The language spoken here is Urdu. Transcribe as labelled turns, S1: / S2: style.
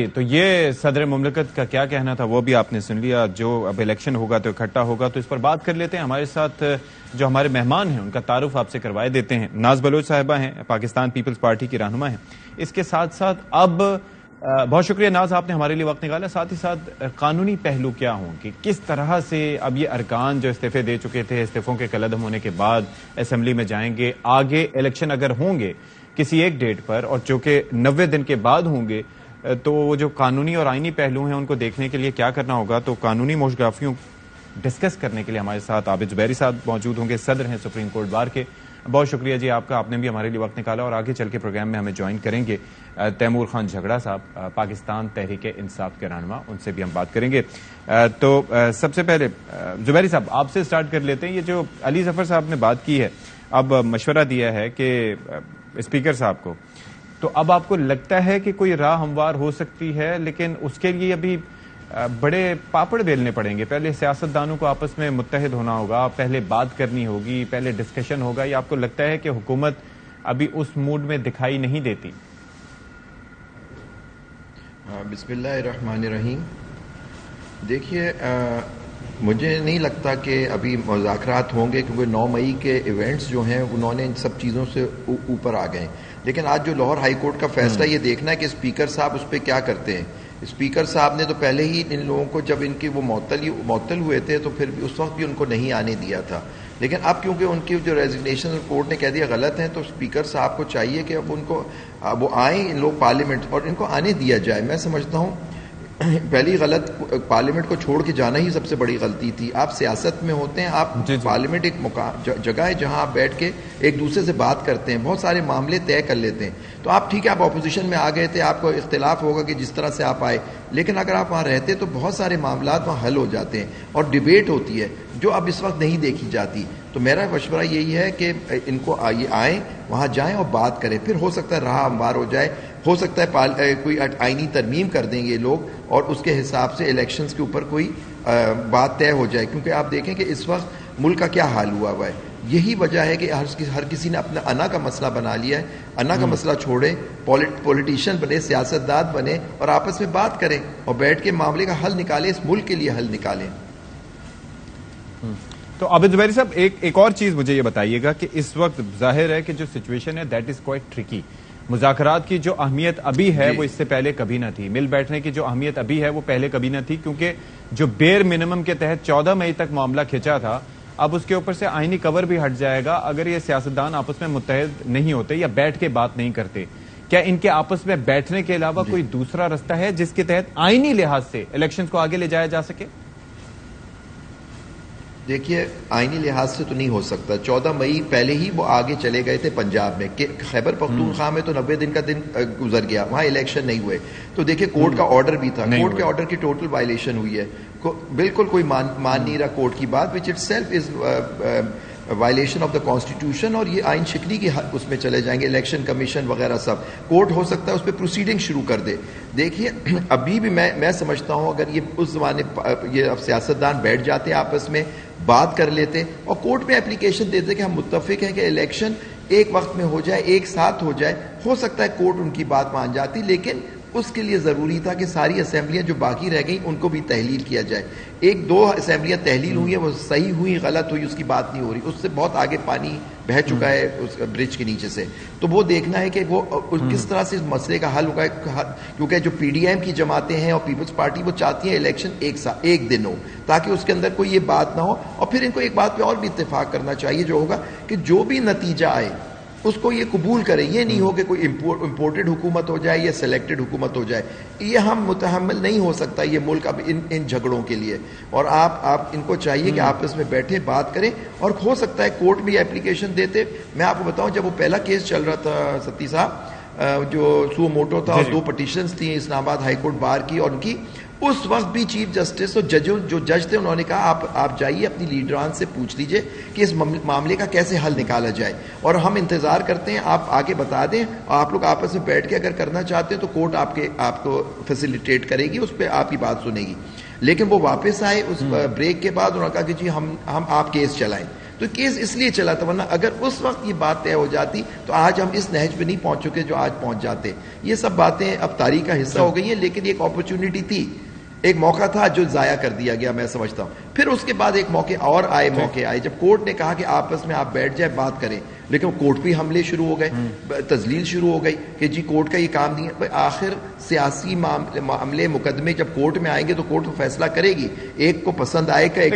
S1: تو یہ صدر مملکت کا کیا کہنا تھا وہ بھی آپ نے سن لیا. جو اب الیکشن ہوگا تو اکٹھا ہوگا تو اس پر بات کر لیتے ہیں. ہمارے ساتھ جو ہمارے مہمان ہیں ان کا تعارف آپ سے کروائے دیتے ہیں. ناز بلوچ صاحبہ ہیں, پاکستان پیپلز پارٹی کی رہنما ہیں. اس کے ساتھ ساتھ اب بہت شکریہ ناز, آپ نے ہمارے لیے وقت نکالا. ساتھ ہی ساتھ قانونی پہلو کیا ہوں کہ کس طرح سے اب یہ ارکان جو استعفے دے چکے تھے, استعفوں کے کالعدم ہونے کے بعد اسمبلی میں جائیں گے, آگے الیکشن اگر ہوں گے کسی ایک ڈیٹ پر اور چونکہ 90 دن کے بعد ہوں گے تو وہ جو قانونی اور آئینی پہلو ہیں ان کو دیکھنے کے لیے کیا کرنا ہوگا. تو قانونی موشگافیوں ڈسکس کرنے کے لیے ہمارے ساتھ عابد زبیری صاحب موجود ہوں گے, صدر ہیں سپریم کورٹ بار کے. بہت شکریہ جی آپ کا, آپ نے بھی ہمارے لیے وقت نکالا. اور آگے چل کے پروگرام میں ہمیں جوائن کریں گے تیمور خان جھگڑا صاحب, پاکستان تحریک انصاف کے رہنما, ان سے بھی ہم بات کریں گے. تو سب سے پہلے زبیری صاہب آپ سے سٹارٹ کر لیتے ہیں. یہ جو علی ظفر صاحب نے بات کی ہے, اب مشورہ دیا ہے کہ اسپیکر صاحب کو, تو اب آپ کو لگتا ہے کہ کوئی راہ ہموار ہو سکتی ہے, لیکن اس کے لیے ابھی بڑے پاپڑ بیلنے پڑیں گے. پہلے سیاستدانوں کو آپس میں متحد ہونا ہوگا, پہلے بات کرنی ہوگی, پہلے ڈسکشن ہوگا. یہ آپ کو لگتا ہے کہ حکومت ابھی اس موڈ میں دکھائی نہیں دیتی؟
S2: بسم اللہ الرحمن الرحیم. دیکھیے مجھے نہیں لگتا کہ ابھی مذاکرات ہوں گے, کیونکہ 9 مئی کے ایونٹس جو ہیں انہوں نے ان سب چیزوں سے اوپر آ گئے. لیکن آج جو لاہور ہائی کورٹ کا فیصلہ یہ دیکھنا ہے کہ اسپیکر صاحب اس پہ کیا کرتے ہیں. اسپیکر صاحب نے تو پہلے ہی ان لوگوں کو, جب ان کی وہ معطل ہوئے تھے تو پھر اس وقت بھی ان کو نہیں آنے دیا تھا. لیکن اب کیونکہ ان کی جو ریزگنیشن کورٹ نے کہہ دیا غلط ہیں, تو اسپیکر صاحب کو چاہیے کہ اب ان کو وہ آئیں ان لوگ پارلیمنٹ اور ان کو آنے دیا جائے. میں سمجھتا ہوں پہلی غلط پارلیمنٹ کو چھوڑ کے جانا ہی سب سے بڑی غلطی تھی. آپ سیاست میں ہوتے ہیں, آپ پارلیمنٹ ایک جگہ ہے جہاں آپ بیٹھ کے ایک دوسرے سے بات کرتے ہیں, بہت سارے معاملے طے کر لیتے ہیں. تو آپ ٹھیک ہے آپ اپوزیشن میں آ گئے تھے, آپ کو اختلاف ہوگا کہ جس طرح سے آپ آئے, لیکن اگر آپ وہاں رہتے تو بہت سارے معاملات وہاں حل ہو جاتے ہیں اور ڈیبیٹ ہوتی ہے جو اب اس وقت نہیں دیکھی جاتی. تو میرا مشورہ یہی ہے کہ ان کو آئیں, وہاں جائیں اور بات کریں. پھر ہو سکتا ہے راہ ہموار ہو جائے, ہو سکتا ہے کوئی آئینی ترمیم کر دیں گے لوگ اور اس کے حساب سے الیکشنز کے اوپر کوئی بات طے ہو جائے. کیونکہ آپ دیکھیں کہ اس وقت ملک کا کیا حال ہوا ہے. یہی وجہ ہے کہ ہر کسی نے اپنا انا کا مسئلہ بنا لیا ہے. انا کا مسئلہ چھوڑے, پولیٹیشین بنے, سیاستدان بنے اور آپس میں بات کریں اور بیٹھ کے معاملے کا حل نکالیں, اس ملک کے لیے حل نکالیں.
S1: تو عابد زبیری صاحب ایک اور چیز مجھے یہ بتائیے گا کہ اس وقت ظاہر ہے کہ جو سچویشن ہے دیٹ از کوائٹ ٹرکی. مذاکرات کی جو اہمیت ابھی ہے وہ اس سے پہلے کبھی نہ تھی. مل بیٹھنے کی جو اہمیت ابھی ہے وہ پہلے کبھی نہ تھی, کیونکہ جو بیر منیمم کے تحت 14 مئی تک معاملہ کھینچا تھا, اب اس کے اوپر سے آئینی کور بھی ہٹ جائے گا اگر یہ سیاستدان آپس میں متحد نہیں ہوتے یا بیٹھ کے بات نہیں کرتے. کیا ان کے آپس میں بیٹھنے کے علاوہ کوئی دوسرا رستہ ہے جس کے تحت آئینی لحاظ سے الیکشن کو آگے لے جایا جا سکے؟
S2: دیکھیے آئینی لحاظ سے تو نہیں ہو سکتا. 14 مئی پہلے ہی وہ آگے چلے گئے تھے پنجاب میں, کہ خیبر پختونخوا میں تو 90 دن کا دن گزر گیا, وہاں الیکشن نہیں ہوئے. تو دیکھیے کورٹ کا آرڈر بھی تھا, کورٹ کے آرڈر کی ٹوٹل وائلیشن ہوئی ہے. بالکل کوئی مان نہیں رہا کورٹ کی بات, which it self is violation of the constitution. اور یہ آئین شکنی کی اس میں چلے جائیں گے, الیکشن کمیشن وغیرہ سب. کورٹ ہو سکتا ہے اس پہ پروسیڈنگ شروع کر دے. دیکھیے ابھی بھی میں سمجھتا ہوں اگر یہ اس زمانے یہ اب سیاستدان بیٹھ جاتے آپس میں بات کر لیتے اور کورٹ میں اپلیکیشن دیتے کہ ہم متفق ہیں کہ الیکشن ایک وقت میں ہو جائے, ایک ساتھ ہو جائے, ہو سکتا ہے کورٹ ان کی بات مان جاتی. لیکن اس کے لیے ضروری تھا کہ ساری اسمبلیاں جو باقی رہ گئیں ان کو بھی تحلیل کیا جائے. 1-2 اسمبلیاں تحلیل ہوئی ہیں, وہ صحیح ہوئی غلط ہوئی اس کی بات نہیں ہو رہی, اس سے بہت آگے پانی بہہ چکا ہے اس برج کے نیچے سے. تو وہ دیکھنا ہے کہ وہ کس طرح سے اس مسئلے کا حل ہوگا. کیونکہ جو پی ڈی ایم کی جماعتیں ہیں اور پیپلز پارٹی وہ چاہتی ہیں الیکشن ایک دن ہو تاکہ اس کے اندر کوئی یہ بات نہ ہو. اور پھر ان کو ایک بات پہ اور بھی اتفاق کرنا چاہیے جو ہوگا کہ جو بھی نتیجہ آئے اس کو یہ قبول کریں. یہ نہیں ہو کہ کوئی امپورٹڈ حکومت ہو جائے یا سلیکٹڈ حکومت ہو جائے. یہ ہم متحمل نہیں ہو سکتا یہ ملک اب ان جھگڑوں کے لیے. اور آپ ان کو چاہیے کہ آپس میں بیٹھے بات کریں. اور ہو سکتا ہے کورٹ بھی اپلیکیشن دیتے. میں آپ کو بتاؤں جب وہ پہلا کیس چل رہا تھا ستی صاحب, جو سو موٹو تھا اور 2 پٹیشنز تھیں اسلام آباد ہائی کورٹ بار کی اور ان کی, اس وقت بھی چیف جسٹس اور جو جج تھے انہوں نے کہا آپ جائیے اپنی لیڈران سے پوچھ لیجئے کہ اس معاملے کا کیسے حل نکالا جائے, اور ہم انتظار کرتے ہیں آپ آگے بتا دیں. آپ لوگ آپس میں بیٹھ کے اگر کرنا چاہتے ہیں تو کورٹ آپ کو فیسیلیٹیٹ کرے گی, اس پہ آپ کی بات سنے گی. لیکن وہ واپس آئے اس بریک کے بعد, انہوں نے کہا کہ جی ہم آپ کیس چلائیں. تو کیس اس لیے چلا تھا, ورنہ اگر اس وقت یہ بات طے ہو جاتی تو آج ہم اس نہج پہ نہیں پہنچ چکے جو آج پہنچ جاتے. یہ سب باتیں اب تاریخ کا حصہ ہو گئی ہیں, لیکن ایک اپرچونٹی تھی, ایک موقع تھا جو ضائع کر دیا گیا, میں سمجھتا ہوں. پھر اس کے بعد ایک موقع آئے جب کورٹ نے کہا کہ آپس میں آپ بیٹھ جائیں بات کریں, لیکن کورٹ بھی حملے شروع ہو گئے, تذلیل شروع ہو گئی کہ جی کورٹ کا یہ کام نہیں ہے. آخر سیاسی معاملے مقدمے جب کورٹ میں آئیں گے تو کورٹ فیصلہ کرے گی, ایک کو پسند آئے گا, ایک